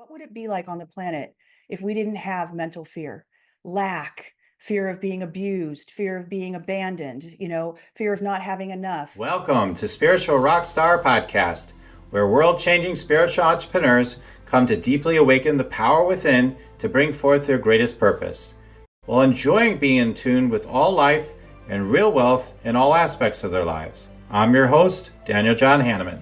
What would it be like on the planet if we didn't have mental fear, lack, fear of being abused, fear of being abandoned, fear of not having enough? Welcome to Spiritual Rockstar Podcast, where world changing spiritual entrepreneurs come to deeply awaken the power within to bring forth their greatest purpose, while enjoying being in tune with all life and real wealth in all aspects of their lives. I'm your host, Daniel John Hanneman.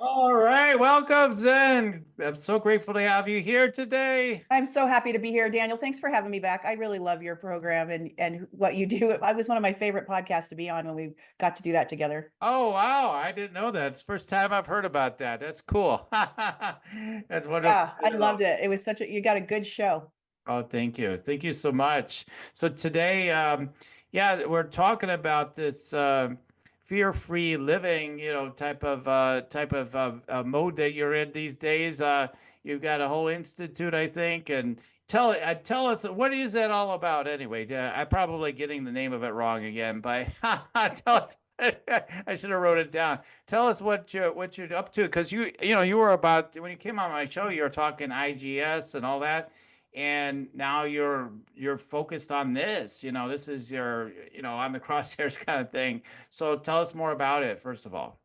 All right, welcome, Zen. I'm so grateful to have you here today. I'm so happy to be here, Daniel. Thanks for having me back. I really love your program and what you do. It was one of my favorite podcasts to be on when we got to do that together. Oh, wow. I didn't know that. It's the first time I've heard about that. That's cool. That's wonderful. Yeah, I loved it. It was you got a good show. Oh, thank you. Thank you so much. So today, we're talking about this fear-free living, type of mode that you're in these days. You've got a whole institute, I think, and tell us, what is that all about anyway? I'm probably getting the name of it wrong again, but tell us. I should have wrote it down. Tell us what you're up to, because you were about, when you came on my show, you were talking IGS and all that. And now you're focused on this, this is your, on the crosshairs kind of thing. So tell us more about it, first of all.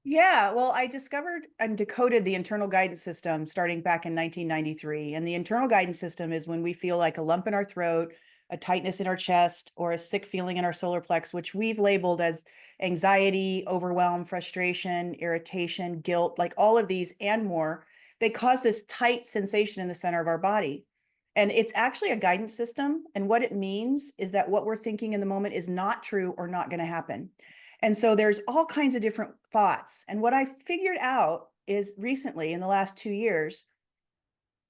Yeah, well, I discovered and decoded the internal guidance system starting back in 1993. And the internal guidance system is when we feel like a lump in our throat, a tightness in our chest, or a sick feeling in our solar plex, which we've labeled as anxiety, overwhelm, frustration, irritation, guilt, like all of these and more. They cause this tight sensation in the center of our body. And it's actually a guidance system. And what it means is that what we're thinking in the moment is not true or not going to happen. And so there's all kinds of different thoughts. And what I figured out is recently in the last 2 years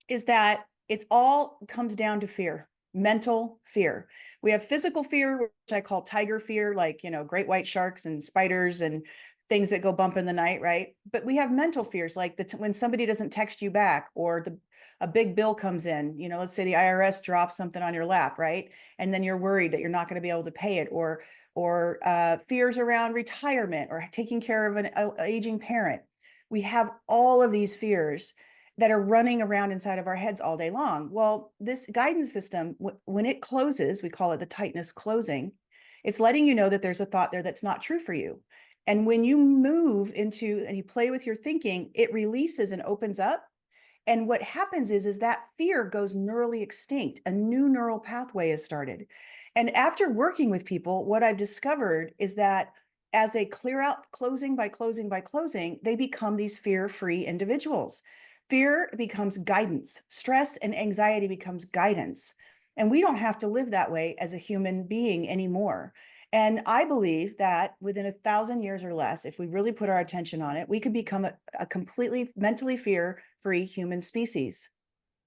is that it all comes down to fear, mental fear. We have physical fear, which I call tiger fear, like, great white sharks and spiders and things that go bump in the night, right? But we have mental fears, like when somebody doesn't text you back, or a big bill comes in, let's say the IRS drops something on your lap, right? And then you're worried that you're not going to be able to pay it, or fears around retirement or taking care of an aging parent. We have all of these fears that are running around inside of our heads all day long. Well, this guidance system, when it closes, we call it the tightness closing. It's letting you know that there's a thought there that's not true for you. And when you move into and you play with your thinking, it releases and opens up. And what happens is that fear goes neurally extinct. A new neural pathway is started. And after working with people, what I've discovered is that as they clear out closing by closing by closing, they become these fear-free individuals. Fear becomes guidance. Stress and anxiety becomes guidance. And we don't have to live that way as a human being anymore. And I believe that within 1,000 years or less, if we really put our attention on it, we could become a completely mentally fear-free human species.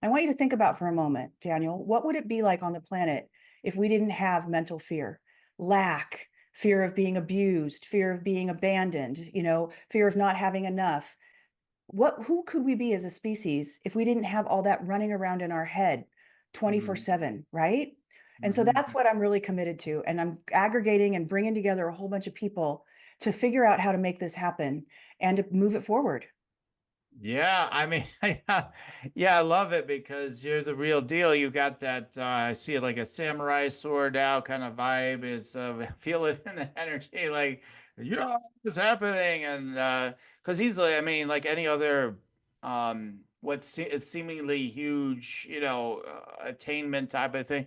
I want you to think about for a moment, Daniel, what would it be like on the planet if we didn't have mental fear, lack, fear of being abused, fear of being abandoned, fear of not having enough? Who could we be as a species if we didn't have all that running around in our head 24/7, right? And so that's what I'm really committed to. And I'm aggregating and bringing together a whole bunch of people to figure out how to make this happen and to move it forward. Yeah, I mean, yeah, I love it because you're the real deal. You got that, I see it like a samurai sword out kind of vibe. Is feel it in the energy, like, what's happening? And because he's like, I mean, like any other, is seemingly huge, attainment type of thing,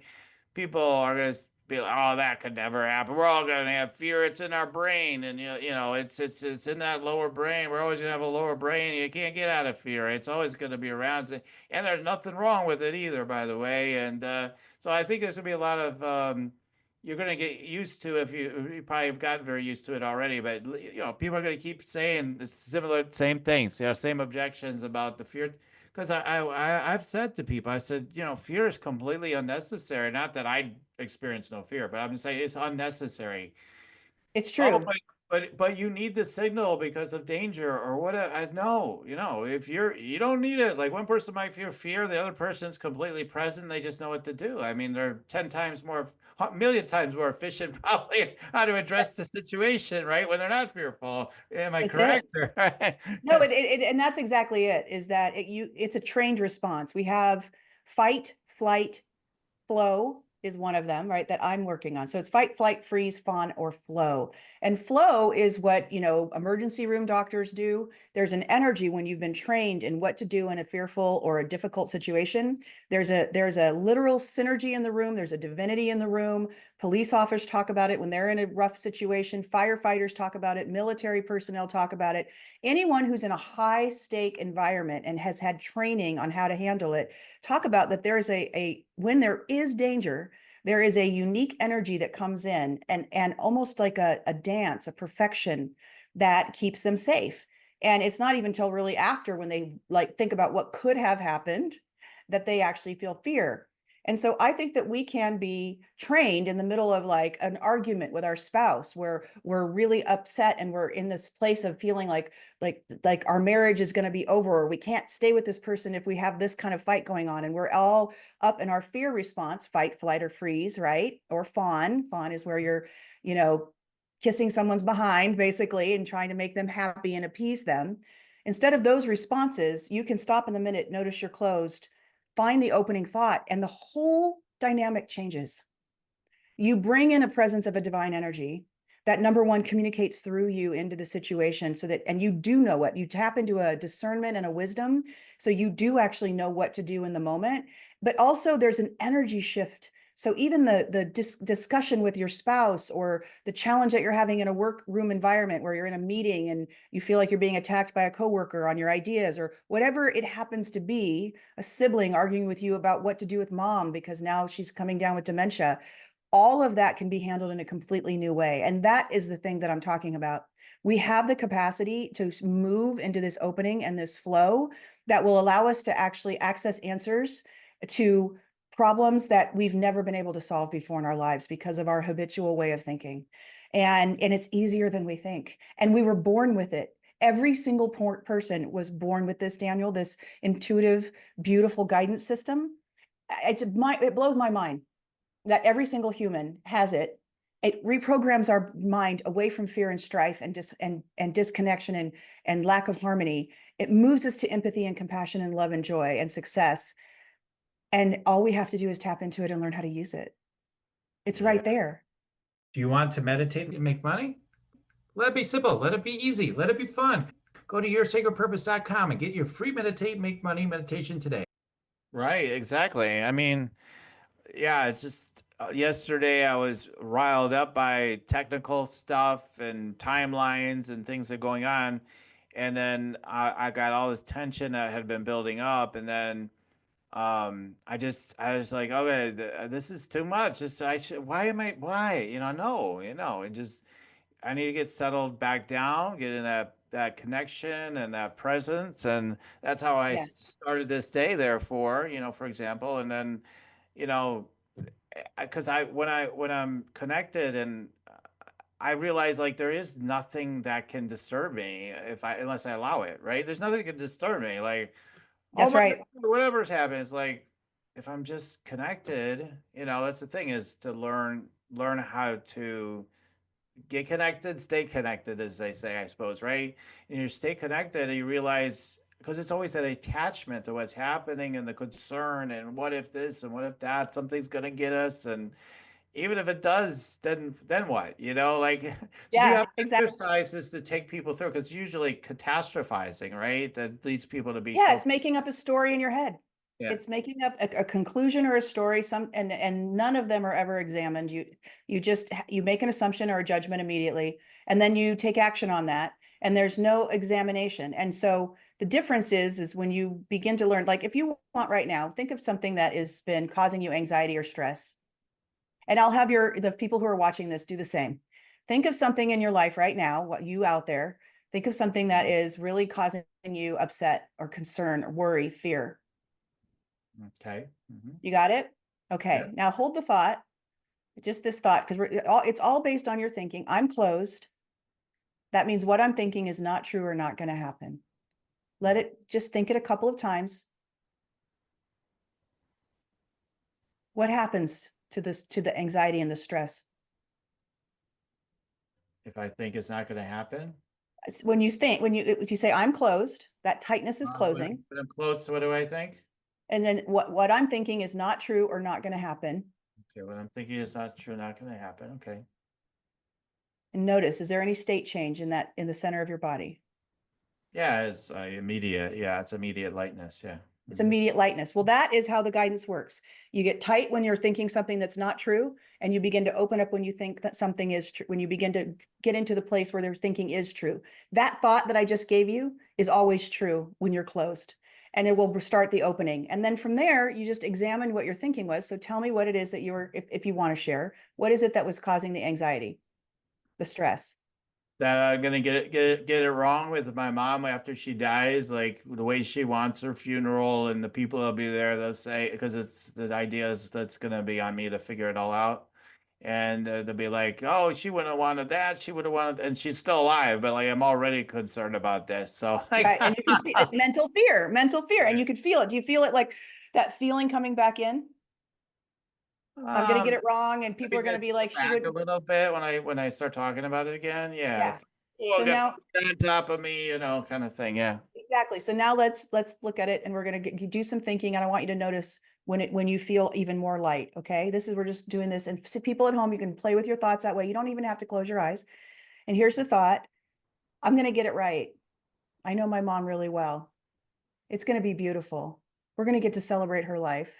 people are going to be like, oh, that could never happen. We're all going to have fear. It's in our brain. And, it's in that lower brain. We're always going to have a lower brain. You can't get out of fear. It's always going to be around. And there's nothing wrong with it either, by the way. And so I think there's going to be a lot of, you're going to get used to, if you probably have gotten very used to it already, but, people are going to keep saying similar, same things, same objections about the fear. Because I've said to people, I said, fear is completely unnecessary. Not that I experience no fear, but I'm saying it's unnecessary. It's Oh, true. but you need the signal because of danger or whatever. No, if you don't need it. Like one person might feel fear, the other person's completely present. They just know what to do. I mean, they're 10 times more a million times more efficient probably how to address the situation, right? When they're not fearful. Am I It's it. correct? No, and that's exactly it, is that it's a trained response. We have fight, flight, flow is one of them, right? That I'm working on. So it's fight, flight, freeze, fawn, or flow. And flow is what, emergency room doctors do. There's an energy when you've been trained in what to do in a fearful or a difficult situation. There's a literal synergy in the room. There's a divinity in the room. Police officers talk about it when they're in a rough situation. Firefighters talk about it. Military personnel talk about it. Anyone who's in a high stake environment and has had training on how to handle it, talk about that there's when there is danger, there is a unique energy that comes in and almost like a dance, a perfection that keeps them safe. And it's not even until really after, when they like think about what could have happened, that they actually feel fear. And so I think that we can be trained in the middle of like an argument with our spouse where we're really upset and we're in this place of feeling like our marriage is going to be over, or we can't stay with this person if we have this kind of fight going on. And we're all up in our fear response, fight, flight, or freeze, right? Or fawn. Fawn is where you're, kissing someone's behind basically and trying to make them happy and appease them. Instead of those responses, you can stop in the minute, notice you're closed, find the opening thought, and the whole dynamic changes. You bring in a presence of a divine energy that, number one, communicates through you into the situation, so that, and you do know what, you tap into a discernment and a wisdom. So you do actually know what to do in the moment, but also there's an energy shift. So even the discussion with your spouse, or the challenge that you're having in a workroom environment where you're in a meeting and you feel like you're being attacked by a coworker on your ideas, or whatever it happens to be, a sibling arguing with you about what to do with mom because now she's coming down with dementia, all of that can be handled in a completely new way. And that is the thing that I'm talking about. We have the capacity to move into this opening and this flow that will allow us to actually access answers to problems that we've never been able to solve before in our lives because of our habitual way of thinking. And it's easier than we think. And we were born with it. Every single person was born with this, Daniel, this intuitive, beautiful guidance system. It blows my mind that every single human has it. It reprograms our mind away from fear and strife and disconnection and lack of harmony. It moves us to empathy and compassion and love and joy and success. And all we have to do is tap into it and learn how to use it. It's right there. Do you want to meditate and make money? Let it be simple. Let it be easy. Let it be fun. Go to yoursacredpurpose.com and get your free Meditate and Make Money meditation today. Right, exactly. I mean, yeah, it's just yesterday I was riled up by technical stuff and timelines and things that are going on. And then I got all this tension that had been building up. And then I was like, okay, this is too much. Why? No, and just, I need to get settled back down, get in that connection and that presence. And that's how I Yes. started this day, therefore, for example. And then, you know, because when I'm connected, and I realize like there is nothing that can disturb me unless I allow it, right? There's nothing that can disturb me. Like, oh That's my right. God, whatever's happening, it's like, if I'm just connected, that's the thing, is to learn how to get connected, stay connected, as they say, I suppose, right? And you stay connected and you realize, because it's always that attachment to what's happening and the concern and what if this and what if that, something's gonna get us. And even if it does, then what? Like, so do you Yeah, have exactly. exercises to take people through? Because usually catastrophizing, right? That leads people to be Yeah, so, it's making up a story in your head. yeah. It's making up a conclusion or a story. And none of them are ever examined. You make an assumption or a judgment immediately, and then you take action on that. And there's no examination. And so the difference is when you begin to learn, like if you want right now, think of something that has been causing you anxiety or stress. And I'll have the people who are watching this do the same. Think of something in your life right now, what you out there, think of something that is really causing you upset or concern or worry, fear. Okay. Mm-hmm. You got it? Okay. Yeah. Now hold the thought, just this thought, because it's all based on your thinking. I'm closed. That means what I'm thinking is not true or not going to happen. Let it, just think it a couple of times. What happens to the anxiety and the stress? If I think it's not going to happen, When you say I'm closed, that tightness is when closing. I'm close, what do I think? And then what I'm thinking is not true or not going to happen. Okay, what I'm thinking is not true, not going to happen. Okay. And notice, is there any state change in the center of your body? Yeah, it's immediate. Yeah, it's immediate lightness. Yeah. It's immediate lightness. Well, that is how the guidance works. You get tight when you're thinking something that's not true, and you begin to open up when you think that something is true, when you begin to get into the place where their thinking is true. That thought that I just gave you is always true when you're closed, and it will start the opening. And then from there, you just examine what your thinking was. So tell me what it is that if you want to share, what is it that was causing the anxiety, the stress? That I'm gonna get it wrong with my mom after she dies, like the way she wants her funeral, and the people that'll be there, they'll say, because it's the idea is that's gonna be on me to figure it all out, and they'll be like, "Oh, she wouldn't have wanted that. She would have wanted," and she's still alive, but like I'm already concerned about this. So like, Right. And you can see it, mental fear, and you could feel it. Do you feel it, like that feeling coming back in? I'm going to get it wrong, and people are going to be like, she back would. a little bit when I start talking about it again. Yeah, Yeah. it's, oh, So now, on top of me, kind of thing. Yeah. exactly. So now let's look at it, and we're going to do some thinking, and I want you to notice when you feel even more light. Okay. We're just doing this, and people at home, you can play with your thoughts that way. You don't even have to close your eyes. And here's the thought: I'm going to get it right. I know my mom really well. It's going to be beautiful. We're going to get to celebrate her life.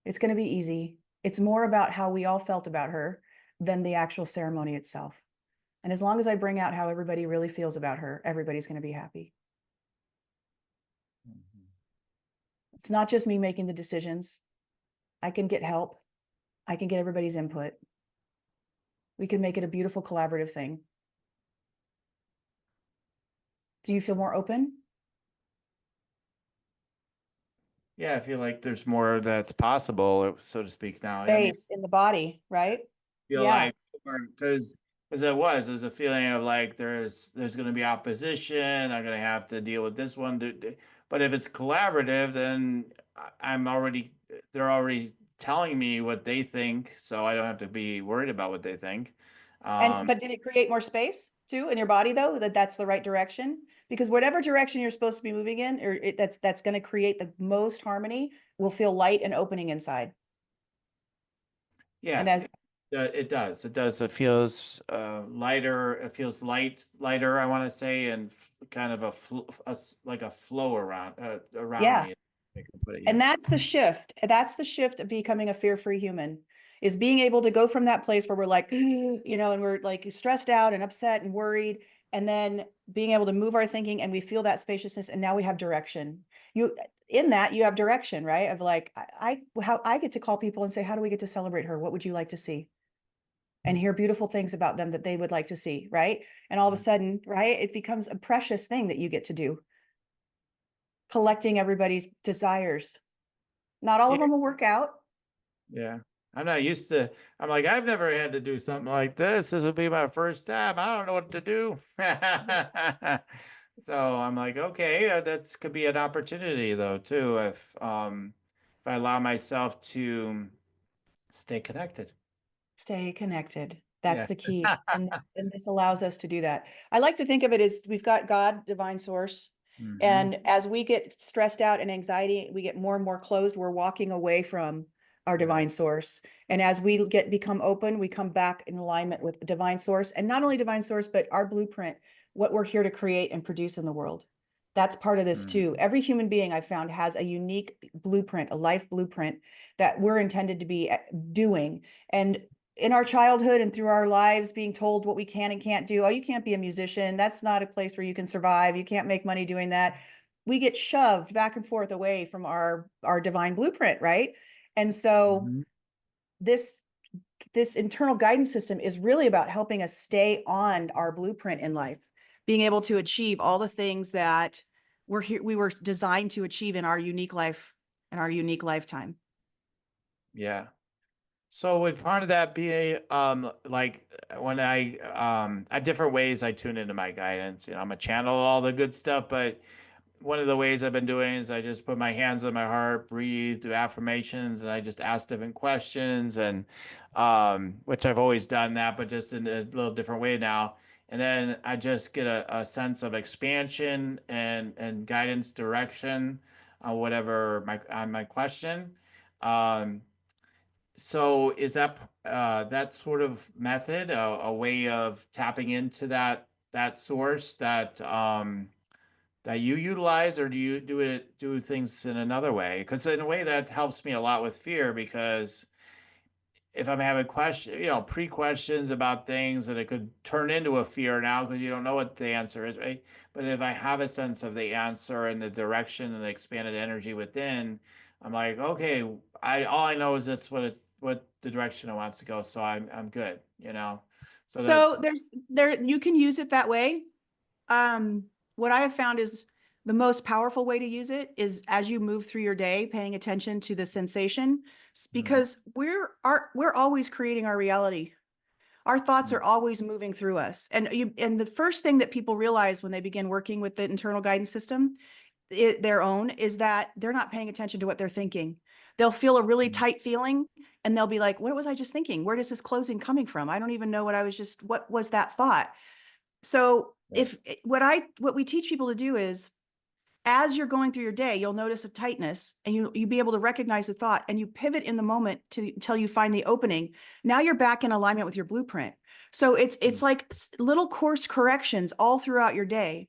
It's going to be easy. It's more about how we all felt about her than the actual ceremony itself. And as long as I bring out how everybody really feels about her, everybody's going to be happy. It's not just me making the decisions. I can get help. I can get everybody's input. We can make it a beautiful collaborative thing. Do you feel more open? Yeah, I feel like there's more that's possible, so to speak now. I mean, Space in the body, right? feel Yeah. like because there's a feeling of like there's going to be opposition. I'm going to have to deal with this one. But if it's collaborative, then they're already telling me what they think, so I don't have to be worried about what they think. But did it create more space too in your body, though, that's the right direction? Because whatever direction you're supposed to be moving in, or that's going to create the most harmony, will feel light and opening inside. Yeah. And as It does. It does. It feels lighter. It feels lighter, I want to say, and kind of like a flow around Yeah. me. I can put it, And yeah. that's the shift. That's the shift of becoming a fear-free human, is being able to go from that place where we're like, and we're like stressed out and upset and worried, and then being able to move our thinking, and we feel that spaciousness, and now we have direction. You have direction, right? Of like, how I get to call people and say, how do we get to celebrate her? What would you like to see? And hear beautiful things about them that they would like to see, right? And all of a sudden, right, it becomes a precious thing that you get to do, collecting everybody's desires. Not all of them will work out. Yeah. I'm not used to, I'm like, I've never had to do something like this. This will be my first time. I don't know what to do. So I'm like, okay, that's could be an opportunity though, too, if I allow myself to stay connected. Stay connected. That's Yeah. the key. And this allows us to do that. I like to think of it as we've got God, divine source. Mhm. And as we get stressed out and anxiety, we get more and more closed. We're walking away from our divine source. And as we become open, we come back in alignment with divine source, and not only divine source, but our blueprint, what we're here to create and produce in the world. That's part of this too. Every human being I've found has a unique blueprint, a life blueprint that we're intended to be doing. And in our childhood and through our lives, being told what we can and can't do. Oh, you can't be a musician. That's not a place where you can survive. You can't make money doing that. We get shoved back and forth away from our divine blueprint, right? And so this internal guidance system is really about helping us stay on our blueprint in life, being able to achieve all the things that we were designed to achieve in our unique life and our unique lifetime. Yeah. So would part of that be like when at different ways I tune into my guidance, I'm a channel all the good stuff, but one of the ways I've been doing is I just put my hands on my heart, breathe, do affirmations, and I just ask different questions, and which I've always done that, but just in a little different way now. And then I just get a sense of expansion and guidance, direction on whatever my question. Um, so is that that sort of method a way of tapping into that source that you utilize, or do you do things in another way? Because in a way that helps me a lot with fear, because if I'm having pre-questions about things, that it could turn into a fear now because you don't know what the answer is, right? But if I have a sense of the answer and the direction and the expanded energy within, I'm like, okay, all I know is that's what the direction it wants to go. So I'm good, you know? So that, So you can use it that way. What I have found is the most powerful way to use it is as you move through your day, paying attention to the sensation, because we're always creating our reality. Our thoughts are always moving through us. And the first thing that people realize when they begin working with the internal guidance system, their own, is that they're not paying attention to what they're thinking. They'll feel a really tight feeling and they'll be like, what was I just thinking? Where does this closing coming from? I don't even know what was that thought? So what we teach people to do is, as you're going through your day, you'll notice a tightness and you be able to recognize the thought, and you pivot in the moment until you find the opening. Now you're back in alignment with your blueprint. So it's like little course corrections all throughout your day.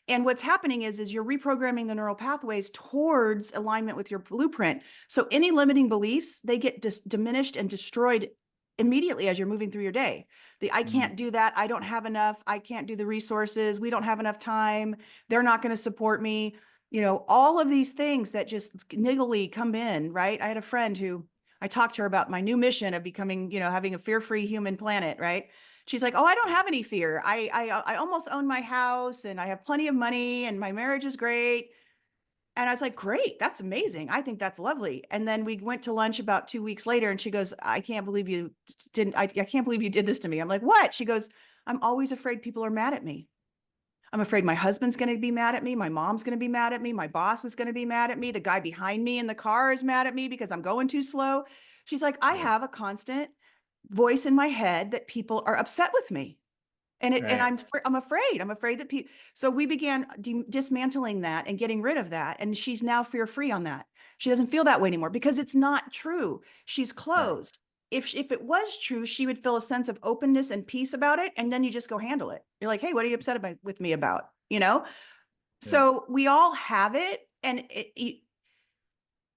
And what's happening is you're reprogramming the neural pathways towards alignment with your blueprint. So any limiting beliefs, they get diminished and destroyed immediately as you're moving through your day. I can't do that. I don't have enough. I can't do the resources. We don't have enough time. They're not going to support me. All of these things that just niggly come in, right? I had a friend who I talked to her about my new mission of becoming, having a fear-free human planet, right? She's like, oh, I don't have any fear. I almost own my house and I have plenty of money and my marriage is great. And I was like, great, that's amazing. I think that's lovely. And then we went to lunch about 2 weeks later and she goes, I can't believe you I can't believe you did this to me. I'm like, what? She goes, I'm always afraid people are mad at me. I'm afraid my husband's going to be mad at me. My mom's going to be mad at me. My boss is going to be mad at me. The guy behind me in the car is mad at me because I'm going too slow. She's like, I have a constant voice in my head that people are upset with me. And I'm afraid that people, so we began dismantling that and getting rid of that. And she's now fear-free on that. She doesn't feel that way anymore because it's not true. She's closed. If it was true, she would feel a sense of openness and peace about it. And then you just go handle it. You're like, hey, what are you upset with me about? So we all have it. And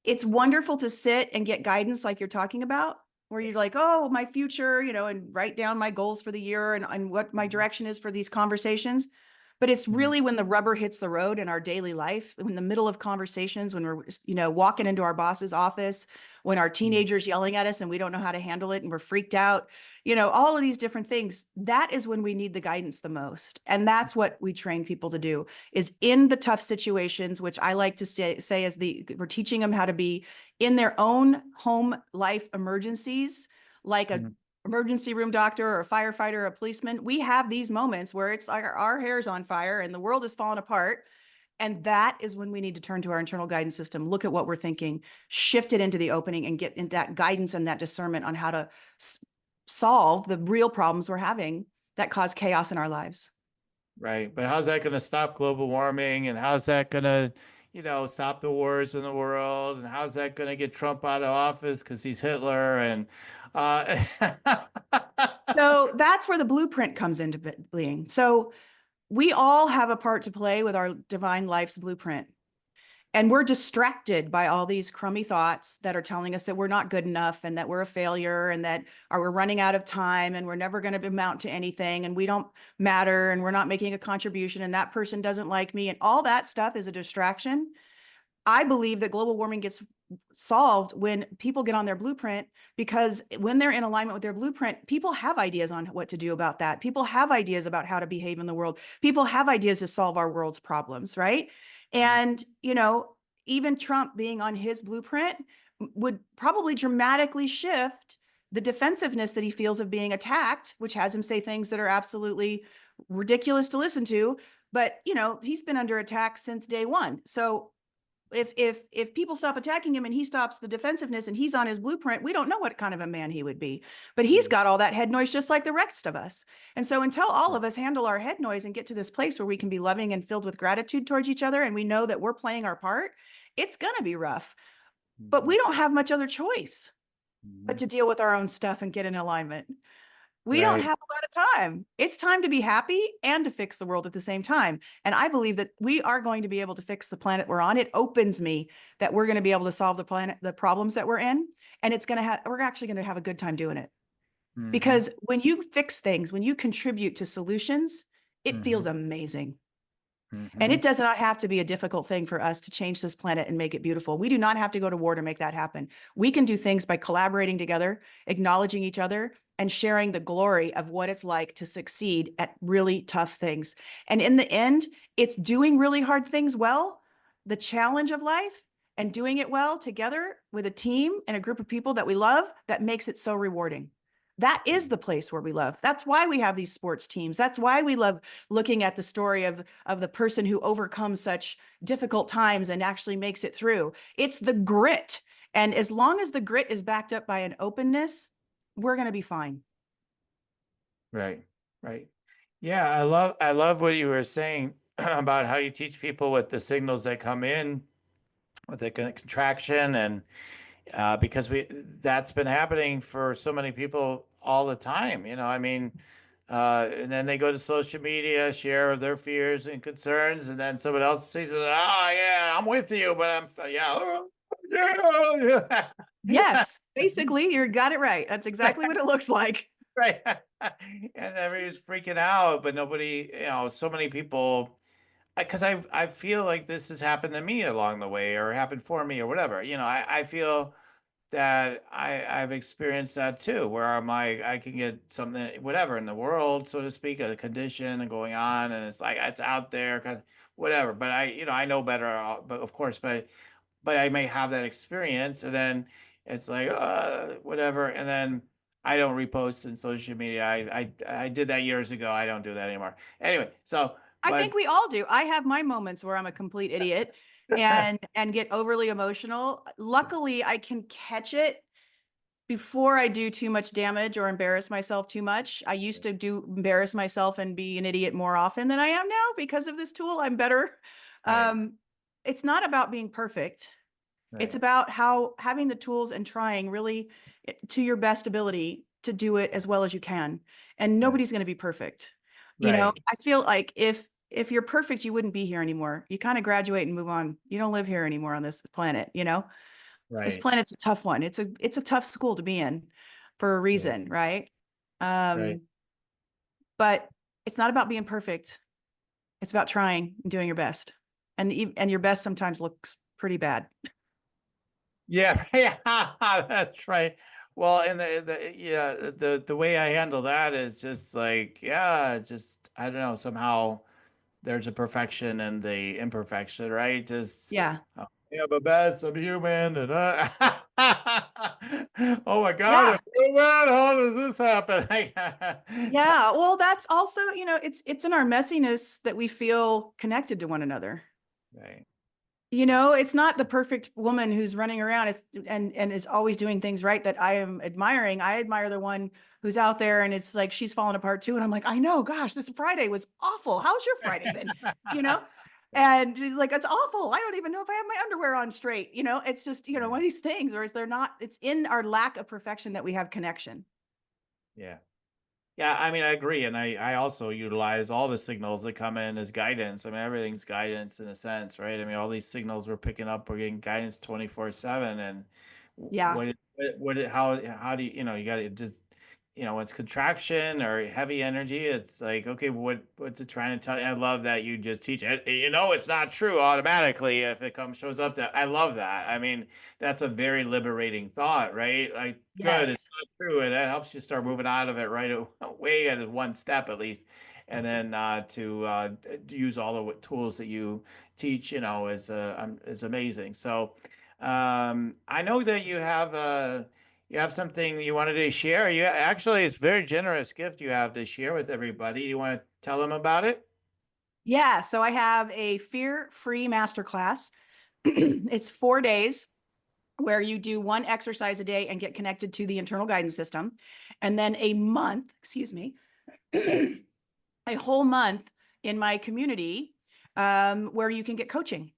it's wonderful to sit and get guidance like you're talking about, where you're like, oh, my future, and write down my goals for the year and what my direction is for these conversations. But it's really when the rubber hits the road in our daily life, in the middle of conversations, when we're, walking into our boss's office, when our teenager's yelling at us and we don't know how to handle it and we're freaked out, all of these different things, that is when we need the guidance the most. And that's what we train people to do, is in the tough situations, which I like to say is we're teaching them how to be in their own home life emergencies, like a emergency room doctor or a firefighter or a policeman. We have these moments where it's like our hair's on fire and the world is falling apart. And that is when we need to turn to our internal guidance system, look at what we're thinking, shift it into the opening, and get into that guidance and that discernment on how to solve the real problems we're having that cause chaos in our lives. Right. But how's that going to stop global warming? And how's that going to, stop the wars in the world? And how's that going to get Trump out of office because he's Hitler? And so that's where the blueprint comes into being. So we all have a part to play with our divine life's blueprint. And we're distracted by all these crummy thoughts that are telling us that we're not good enough and that we're a failure and that we're running out of time and we're never going to amount to anything and we don't matter and we're not making a contribution and that person doesn't like me, and all that stuff is a distraction. I believe that global warming gets solved when people get on their blueprint, because when they're in alignment with their blueprint, people have ideas on what to do about that. People have ideas about how to behave in the world. People have ideas to solve our world's problems, right? And, even Trump being on his blueprint would probably dramatically shift the defensiveness that he feels of being attacked, which has him say things that are absolutely ridiculous to listen to. but you know, he's been under attack since day one. So if people stop attacking him and he stops the defensiveness and he's on his blueprint, we don't know what kind of a man he would be. But he's got all that head noise just like the rest of us. And so until all of us handle our head noise and get to this place where we can be loving and filled with gratitude towards each other, and we know that we're playing our part, it's going to be rough. But we don't have much other choice but to deal with our own stuff and get in alignment. We don't have a lot of time. It's time to be happy and to fix the world at the same time. And I believe that we are going to be able to fix the planet we're on. It opens me that we're going to be able to solve the problems that we're in. And we're actually going to have a good time doing it. Because when you fix things, when you contribute to solutions, it feels amazing. And it does not have to be a difficult thing for us to change this planet and make it beautiful. We do not have to go to war to make that happen. We can do things by collaborating together, acknowledging each other, and sharing the glory of what it's like to succeed at really tough things. And in the end, it's doing really hard things well, the challenge of life, and doing it well together with a team and a group of people that we love, that makes it so rewarding. That is the place where we love. That's why we have these sports teams. That's why we love looking at the story of the person who overcomes such difficult times and actually makes it through. It's the grit. And as long as the grit is backed up by an openness, we're going to be fine. Right. Yeah, I love what you were saying about how you teach people with the signals that come in with the contraction, and because that's been happening for so many people all the time. I mean, and then they go to social media, share their fears and concerns, and then someone else says, "Oh yeah, I'm with you, but yeah." Yes, basically, you got it right. That's exactly what it looks like. Right. And everybody's freaking out, but nobody, so many people, because I feel like this has happened to me along the way, or happened for me, or whatever. I feel that I've experienced that too, where I'm like, I can get something, whatever in the world, so to speak, a condition and going on, and it's like, it's out there, whatever. But I know better, but of course, but I may have that experience, and then it's like, whatever, and then I don't repost in social media. I did that years ago. I don't do that anymore. Anyway, so I think we all do. I have my moments where I'm a complete idiot and get overly emotional. Luckily, I can catch it before I do too much damage or embarrass myself too much. I used to embarrass myself and be an idiot more often than I am now because of this tool. I'm better. Right. It's not about being perfect. It's Right. about having the tools and trying really to your best ability to do it as well as you can. And nobody's going to be perfect. Right. I feel like if you're perfect, you wouldn't be here anymore. You kind of graduate and move on. You don't live here anymore on this planet, This Right. planet's a tough one. It's a tough school to be in for a reason, right? Right. But it's not about being perfect. It's about trying and doing your best. And your best sometimes looks pretty bad. Yeah, yeah, that's right. Well, and the way I handle that is just like, yeah, just I don't know, somehow there's a perfection in the imperfection, right? Just Yeah. yeah, but best, I'm human, and oh my God, Yeah. I'm human. How does this happen? Yeah. Well, that's also, it's in our messiness that we feel connected to one another. Right. It's not the perfect woman who's running around and is always doing things right that I am admiring. I admire the one who's out there and it's like she's falling apart too. And I'm like, I know, gosh, this Friday was awful. How's your Friday been? And she's like, it's awful. I don't even know if I have my underwear on straight. It's just, one of these things, or it's in our lack of perfection that we have connection. Yeah. Yeah, I mean, I agree. And I also utilize all the signals that come in as guidance. I mean, everything's guidance in a sense, right? I mean, all these signals we're picking up, we're getting guidance 24/7. And Yeah. how do you got to just, it's contraction or heavy energy. It's like, okay, what's it trying to tell you? I love that you just teach it. It's not true automatically if it shows up. That I love that. I mean, that's a very liberating thought, right? Like, good. Yes. True, and that helps you start moving out of it right away at one step at least, and then to use all the tools that you teach, is amazing. So I know that you have something you wanted to share. You actually, it's a very generous gift you have to share with everybody. You want to tell them about it? Yeah. So I have a Fear Free Masterclass. It's 4 days where you do one exercise a day and get connected to the internal guidance system. And then a month, excuse me, a whole month in my community where you can get coaching.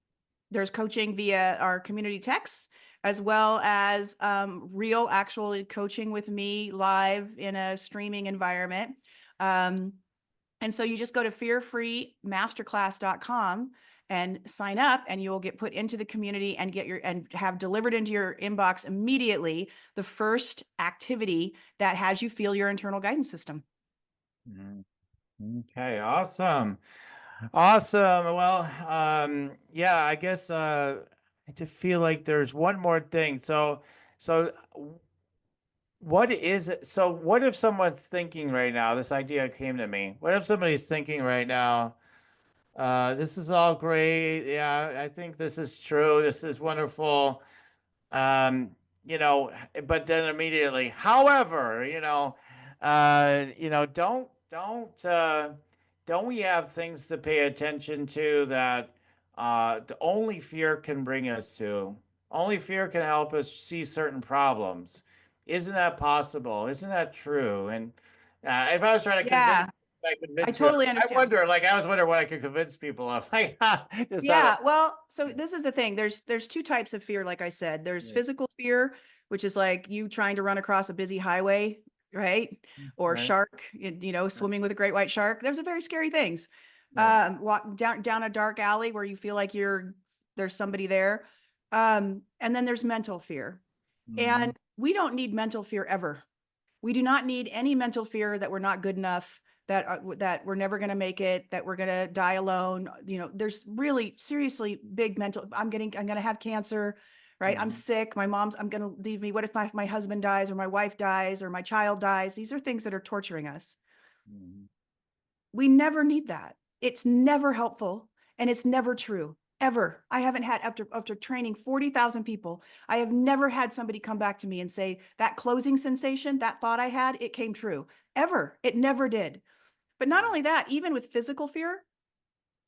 There's coaching via our community texts, as well as real actual coaching with me live in a streaming environment. And so you just go to fearfreemasterclass.com and sign up, and you'll get put into the community and have delivered into your inbox immediately the first activity that has you feel your internal guidance system. Okay, awesome. Awesome. Well, yeah, I guess I just feel like there's one more thing. So what is it? So what if someone's thinking right now, this idea came to me. What if somebody's thinking right now, this is all great. Yeah, I think this is true. This is wonderful. You know, but then immediately, however, don't we have things to pay attention to that only fear can bring us to? Only fear can help us see certain problems. Isn't that possible? Isn't that true? And if I was trying to Yeah, I convince you, totally I understand. wonder, like, I was wondering what I could convince people of. Like, just Yeah, well, so this is the thing. There's two types of fear, like I said. There's Yeah. physical fear, which is like you trying to run across a busy highway, right? Or Right. shark, swimming with a great white shark. Those are very scary things. Right. Walk down a dark alley where you feel like there's somebody there. And then there's mental fear. And we don't need mental fear ever. We do not need any mental fear that we're not good enough, that we're never going to make it, that we're going to die alone. There's really seriously big mental, I'm going to have cancer, right? I'm sick. I'm going to leave me. What if my husband dies, or my wife dies, or my child dies? These are things that are torturing us. We never need that. It's never helpful, and it's never true. Ever. I haven't had, after training 40,000 people, I have never had somebody come back to me and say that closing sensation, that thought I had, it came true. Ever. It never did. But not only that, even with physical fear,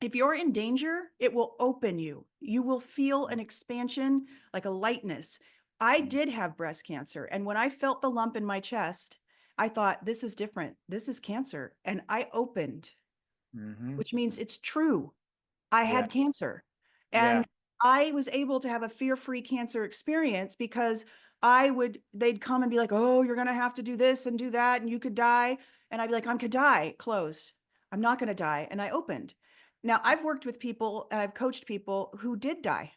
if you're in danger, it will open you. You will feel an expansion, like a lightness. I did have breast cancer. And when I felt the lump in my chest, I thought, this is different. This is cancer. And I opened, which means it's true. I had cancer. And I was able to have a fear-free cancer experience because they'd come and be like, oh, you're going to have to do this and do that, and you could die. And I'd be like, I could die. Closed. I'm not going to die. And I opened. Now, I've worked with people and I've coached people who did die,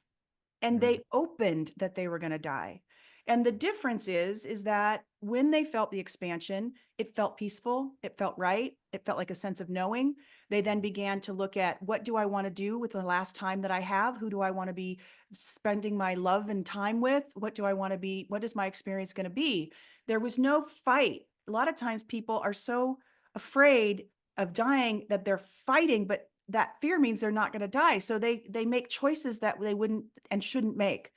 and they opened that they were going to die. And the difference is that when they felt the expansion, it felt peaceful, it felt right, it felt like a sense of knowing. They then began to look at, what do I want to do with the last time that I have? Who do I want to be spending my love and time with? What do I want to be? What is my experience going to be? There was no fight. A lot of times people are so afraid of dying that they're fighting, but that fear means they're not going to die. So they make choices that they wouldn't and shouldn't make.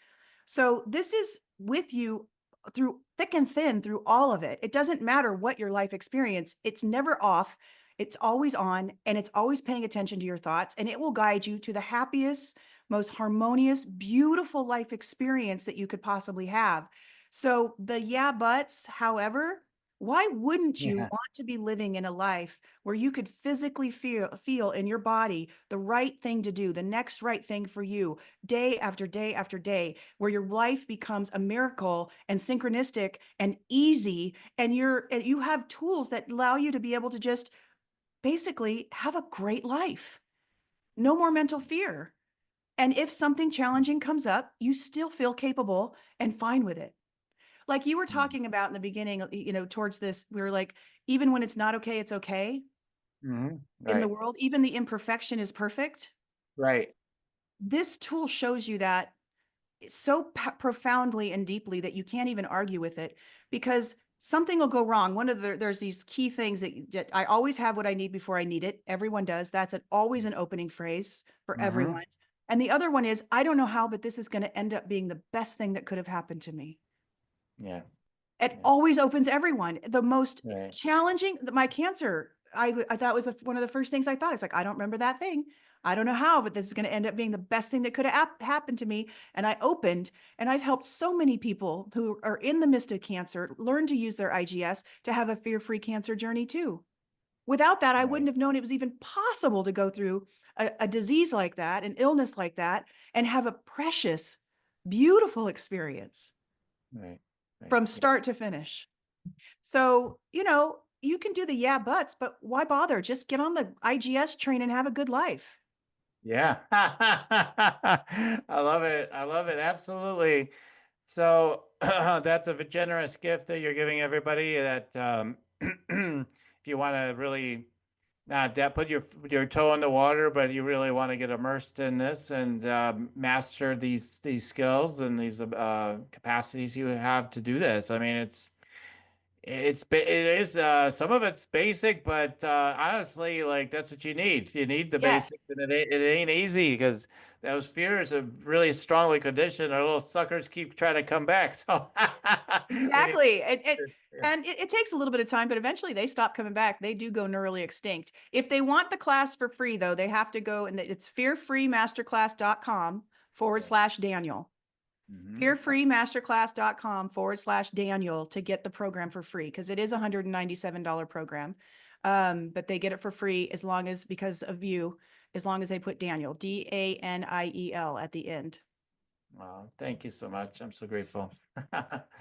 So this is with you through thick and thin, through all of it. It doesn't matter what your life experience. It's never off. It's always on, and it's always paying attention to your thoughts, and it will guide you to the happiest, most harmonious, beautiful life experience that you could possibly have. So the yeah buts, however, why wouldn't you want to be living in a life where you could physically feel in your body the right thing to do, the next right thing for you, day after day after day, where your life becomes a miracle and synchronistic and easy, and you have tools that allow you to be able to just basically have a great life. No more mental fear. And if something challenging comes up, you still feel capable and fine with it. Like you were talking about in the beginning, towards this, we were like, even when it's not okay, it's okay. In the world, even the imperfection is perfect. Right. This tool shows you that so profoundly and deeply that you can't even argue with it, because something will go wrong. There's these key things that I always have what I need before I need it. Everyone does. That's always an opening phrase for everyone. And the other one is, I don't know how, but this is going to end up being the best thing that could have happened to me. Yeah. It always opens everyone. The most challenging, my cancer that was one of the first things I thought. It's like, I don't remember that thing. I don't know how, but this is going to end up being the best thing that could have happened to me. And I opened, and I've helped so many people who are in the midst of cancer learn to use their IGS to have a fear-free cancer journey too. Without that, I Right. wouldn't have known it was even possible to go through a disease like that, an illness like that, and have a precious, beautiful experience Right. from start to finish. So, you can do the yeah buts, but why bother? Just get on the IGS train and have a good life. Yeah. I love it. I love it. Absolutely. So that's a generous gift that you're giving everybody that if you want to really not that put your toe in the water, but you really want to get immersed in this and master these skills and these capacities you have to do this. I mean, it is some of it's basic, but honestly, like that's what you need. You need the Yes. basics, and it ain't easy because those fears are really strongly conditioned. Our little suckers keep trying to come back. So Exactly. yeah. And it takes a little bit of time, but eventually they stop coming back. They do go neurally extinct. If they want the class for free, though, they have to go, and it's fearfreemasterclass.com/Daniel. Mhm. fearfreemasterclass.com/Daniel to get the program for free, because it is a $197 program. But they get it for free because of you, as long as they put Daniel, DANIEL at the end. Well, thank you so much. I'm so grateful.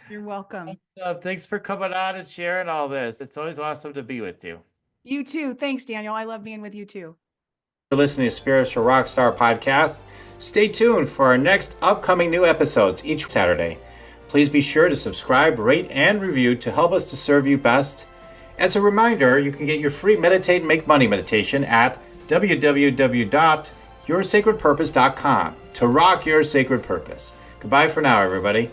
You're welcome. Thanks for coming on and sharing all this. It's always awesome to be with you. You too. Thanks, Daniel. I love being with you too. For listening to Spiritual Rockstar Podcast. Stay tuned for our next upcoming new episodes each Saturday. Please be sure to subscribe, rate, and review to help us to serve you best. As a reminder, you can get your free Meditate and Make Money meditation at www.yoursacredpurpose.com to rock your sacred purpose. Goodbye for now, everybody.